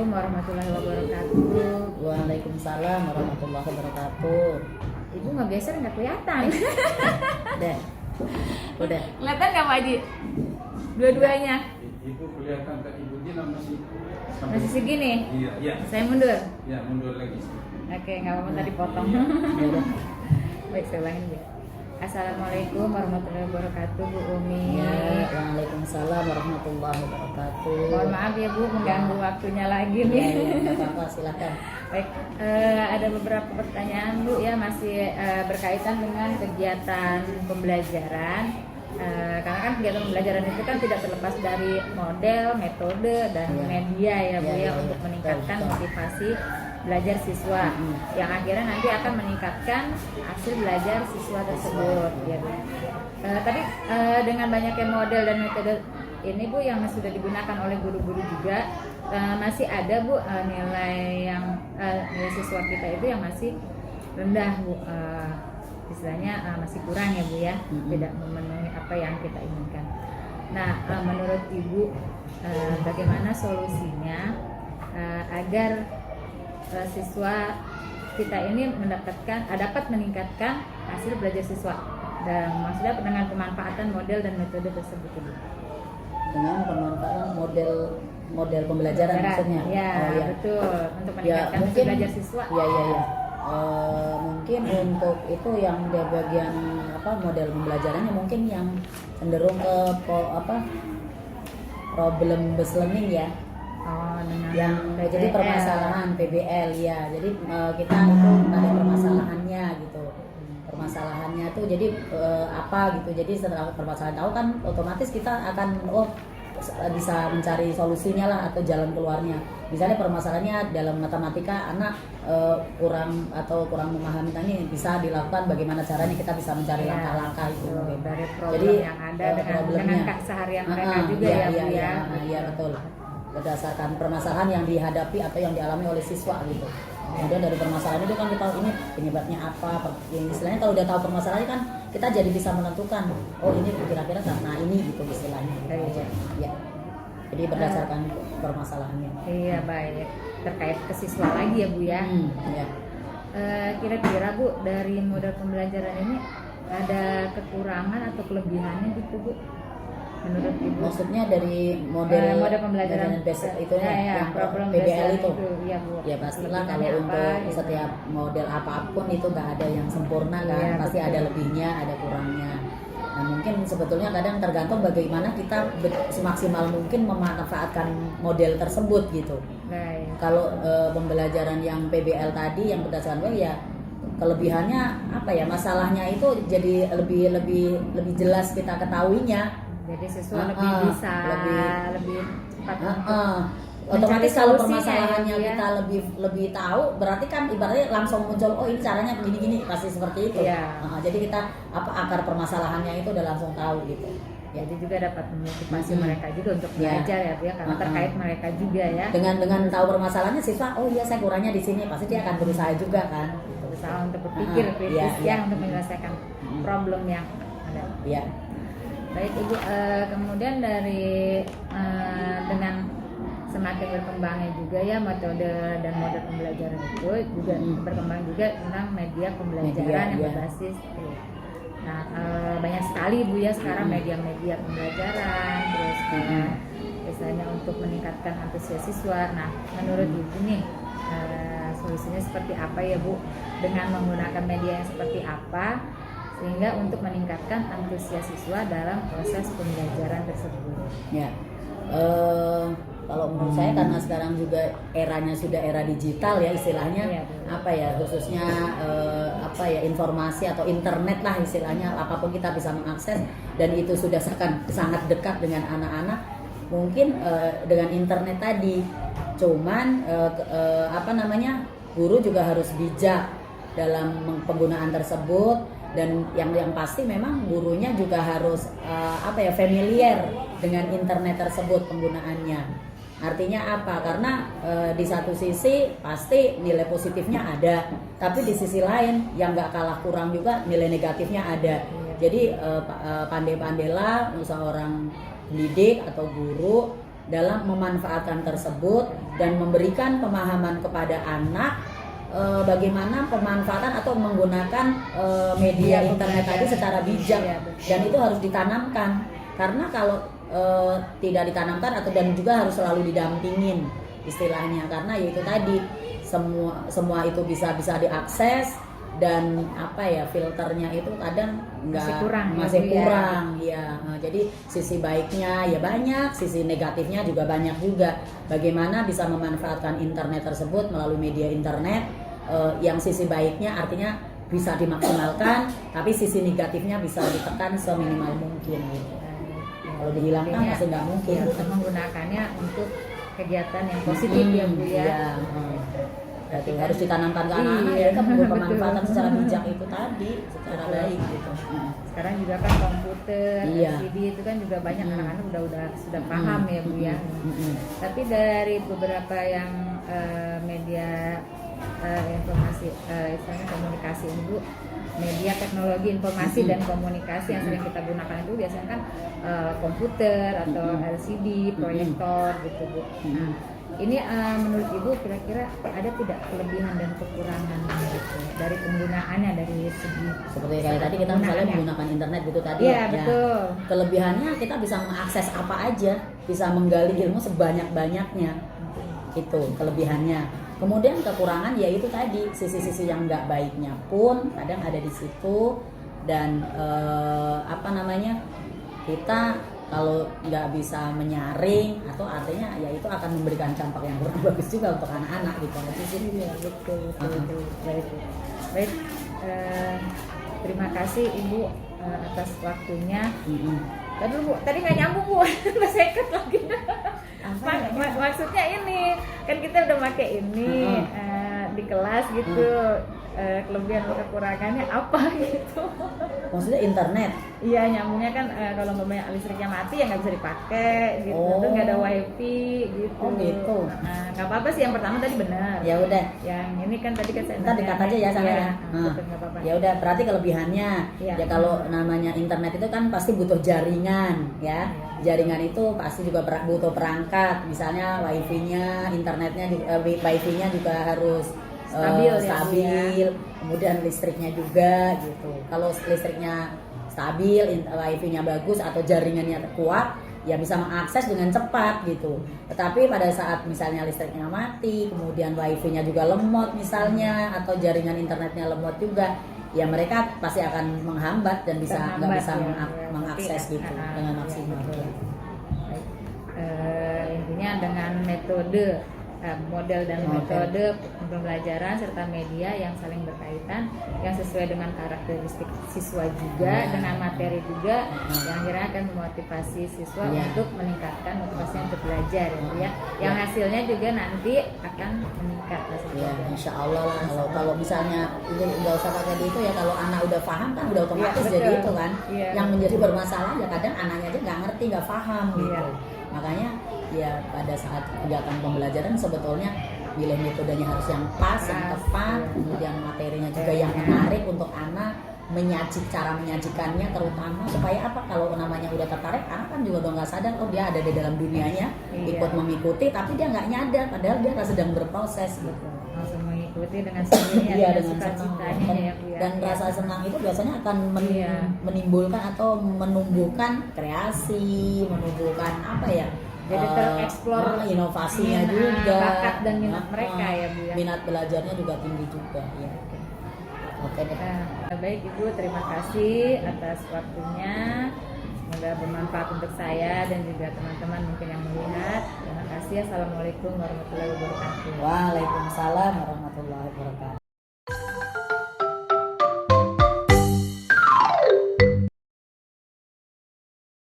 Assalamualaikum warahmatullahi wabarakatuh. Waalaikumsalam warahmatullahi wabarakatuh. Ibu nggak geser nggak kelihatan. Udah. Kelihatan nggak Pak Haji? Dua-duanya. Ibu kelihatan ke Ibu Dina masih Masih segini. Iya. Saya mundur. Ya, mundur lagi. Oke, nggak apa-apa tadi potong. Baik, saya ulangin ya. Assalamualaikum warahmatullahi wabarakatuh, Bu Umi. Ya, waalaikumsalam warahmatullahi wabarakatuh. Mohon maaf ya Bu, mengganggu waktunya lagi nih. Ya, apa-apa, silakan. Baik, ada beberapa pertanyaan Bu ya, masih berkaitan dengan kegiatan pembelajaran. Karena kan kegiatan pembelajaran itu kan tidak terlepas dari model, metode, dan media ya Bu ya, untuk meningkatkan motivasi belajar siswa yang akhirnya nanti akan meningkatkan hasil belajar siswa tersebut ya Bu. Tapi dengan banyaknya model dan metode ini Bu yang sudah digunakan oleh guru-guru juga, masih ada Bu nilai siswa kita itu yang masih rendah Bu, istilahnya masih kurang ya Bu ya, tidak memenuhi apa yang kita inginkan. Nah, menurut Ibu bagaimana solusinya agar siswa kita ini dapat meningkatkan hasil belajar siswa, dan maksudnya dengan pemanfaatan model dan metode tersebut Ibu. Dengan pemanfaatan model pembelajaran maksudnya. Ya, ya. Betul, untuk meningkatkan hasil belajar siswa. Ya. Mungkin untuk itu yang di bagian model pembelajarannya mungkin yang cenderung ke problem based learning ya. Yang PBL. jadi permasalahan PBL ya. Jadi kita itu ada permasalahannya gitu. Permasalahannya tuh jadi apa gitu. Jadi setelah permasalahan tahu kan otomatis kita akan bisa mencari solusinya lah atau jalan keluarnya. Misalnya permasalahannya dalam matematika anak kurang memahami tadi, bisa dilakukan bagaimana caranya kita bisa mencari langkah-langkah itu mungkin. Dari problem Jadi yang ada dengan keseharian mereka juga ya Bu ya. Iya betul. Berdasarkan permasalahan yang dihadapi atau yang dialami oleh siswa gitu. Kemudian dari permasalahan itu kan kita tahu ini penyebabnya apa. Yang istilahnya kalau udah tahu permasalahannya kan kita jadi bisa menentukan ini kira-kira karena ini gitu istilahnya. Ya. Jadi berdasarkan permasalahannya. Iya baik. Terkait ke siswa lagi ya Bu ya. Ya. Kira-kira Bu dari model pembelajaran ini ada kekurangan atau kelebihannya gitu Bu? Menurut Ibu? Maksudnya dari model pembelajaran basic itu yang problem PBL itu. Iya Bu. Ya pastilah kalau untuk setiap model apapun itu nggak ada yang sempurna kan, pasti betul. ada lebihnya, ada kurangnya. Nah mungkin sebetulnya kadang tergantung bagaimana kita semaksimal mungkin memanfaatkan model tersebut gitu. Baik. Kalau pembelajaran yang PBL tadi yang berdasarkan ya kelebihannya masalahnya itu jadi lebih jelas kita ketahuinya. Jadi siswa lebih bisa lebih cepat otomatis kalau solusinya permasalahannya ya. kita lebih tahu, berarti kan ibaratnya langsung muncul ini caranya begini pasti seperti itu. Jadi kita akar permasalahannya itu udah langsung tahu gitu. Jadi juga dapat memotivasi mereka juga untuk belajar ya Bu ya, karena terkait mereka juga ya. Dengan tahu permasalahannya siswa, saya kurangnya di sini, pasti dia akan berusaha juga kan. Berusaha untuk berpikir kritis untuk menyelesaikan problem yang ada. Iya. Baik Ibu, kemudian dari dengan semakin berkembangnya juga ya metode dan model pembelajaran itu juga berkembang juga tentang media pembelajaran yang berbasis. Nah banyak sekali Bu ya sekarang media-media pembelajaran, terus misalnya untuk meningkatkan antusias siswa. Nah menurut Ibu nih solusinya seperti apa ya Bu, dengan menggunakan media yang seperti apa sehingga untuk meningkatkan antusias siswa dalam proses pembelajaran tersebut? Ya, kalau menurut saya karena sekarang juga eranya sudah era digital ya istilahnya, khususnya informasi atau internet lah istilahnya, apapun kita bisa mengakses dan itu sudah sangat dekat dengan anak-anak. Mungkin dengan internet tadi, cuman guru juga harus bijak dalam penggunaan tersebut. Dan yang pasti memang gurunya juga harus familiar dengan internet tersebut penggunaannya. Artinya apa? Karena di satu sisi pasti nilai positifnya ada, tapi di sisi lain yang nggak kalah kurang juga nilai negatifnya ada. Jadi pandai-pandailah seorang pendidik atau guru dalam memanfaatkan tersebut dan memberikan pemahaman kepada anak bagaimana pemanfaatan atau menggunakan media internet tadi secara bijak, dan itu harus ditanamkan, karena kalau tidak ditanamkan atau dan juga harus selalu didampingin istilahnya, karena yaitu tadi semua itu bisa diakses, dan apa ya, filternya itu kadang masih kurang ya. Jadi sisi baiknya ya banyak, sisi negatifnya juga banyak juga. Bagaimana bisa memanfaatkan internet tersebut melalui media internet, yang sisi baiknya artinya bisa dimaksimalkan, tapi sisi negatifnya bisa ditekan seminimal mungkin gitu. Kalau dihilangkan masih nggak mungkin. Ya, menggunakannya untuk kegiatan yang positif ya Bu ya. Iya. Berarti harus ditanamkan ke anak-anak ya kan, pemanfaatan secara bijak itu tadi secara baik gitu. Sekarang juga kan komputer, LCD itu kan juga banyak anak-anak sudah paham ya Bu ya. Tapi dari beberapa yang media informasi, istilahnya komunikasi ini Bu, media teknologi informasi dan komunikasi yang sering kita gunakan itu biasanya kan komputer atau LCD, proyektor gitu Bu. Nah, ini menurut Ibu kira-kira ada tidak kelebihan dan kekurangan gitu dari penggunaannya, dari segi seperti kayak tadi kita misalnya menggunakan internet gitu tadi ya, betul. Kelebihannya kita bisa mengakses apa aja, bisa menggali ilmu sebanyak-banyaknya, itu kelebihannya. Kemudian kekurangan yaitu tadi sisi-sisi yang nggak baiknya pun kadang ada di situ, dan kita kalau nggak bisa menyaring atau artinya ya itu akan memberikan dampak yang kurang bagus juga untuk anak-anak gitu aja sih. Iya, betul. Baik. Terima kasih Ibu atas waktunya. Tadi Bu, tadi nggak nyambung Bu, nggak seket lagi. Maksudnya ini kan kita udah pakai ini di kelas gitu. Kelebihan atau kekurangannya apa gitu? Maksudnya internet? Iya, nyambungnya kan kalau umpamanya listriknya mati ya nggak bisa dipakai gitu, tuh nggak ada wifi gitu. Oh gitu. Nggak apa-apa sih, yang pertama tadi benar. Ya udah. Yang ini kan tadi kan saya ntar dikat aja ya sana ya. Nggak apa-apa. Ya udah, berarti kelebihannya ya kalau namanya internet itu kan pasti butuh jaringan ya. Jaringan itu pasti juga butuh perangkat, misalnya wifi-nya, internetnya, wifi-nya juga harus stabil, kemudian listriknya juga gitu. Kalau listriknya stabil, wifi-nya bagus atau jaringannya kuat, ya bisa mengakses dengan cepat gitu. Tetapi pada saat misalnya listriknya mati, kemudian wifi-nya juga lemot misalnya, atau jaringan internetnya lemot juga, ya mereka pasti akan menghambat dan nggak bisa mengakses gitu dengan maksimal. Intinya dengan metode model dan metode pembelajaran serta media yang saling berkaitan, yang sesuai dengan karakteristik siswa juga, dengan materi juga, yang akhirnya akan memotivasi siswa untuk meningkatkan motivasinya untuk belajar ya. Yang hasilnya juga nanti akan meningkat hasilnya. Insya Allah lah. Kalau misalnya itu nggak usah pakai itu ya, kalau anak udah paham kan udah otomatis jadi itu kan. Yang menjadi bermasalah ya kadang anaknya aja nggak ngerti, nggak paham gitu. Makanya ya pada saat kegiatan pembelajaran sebetulnya pilih metodenya harus yang pas, yang tepat, kemudian materinya juga yang menarik untuk anak, cara menyajikannya terutama, supaya apa, kalau namanya udah tertarik anak kan juga udah nggak sadar dia ada di dalam dunianya, ikut mengikuti tapi dia nggak nyadar padahal dia sedang berproses gitu. Langsung mengikuti dengan sendirinya, dengan senang. Dan rasa senang itu biasanya akan menimbulkan atau menumbuhkan kreasi, menumbuhkan apa ya, jadi tereksplor inovasinya juga, bakat dan minat mereka ya Bu ya. Minat belajarnya juga tinggi juga ya. Oke deh. Baik Ibu, terima kasih atas waktunya. Semoga bermanfaat untuk saya dan juga teman-teman mungkin yang melihat. Terima kasih. Assalamualaikum warahmatullahi wabarakatuh. Waalaikumsalam warahmatullahi wabarakatuh.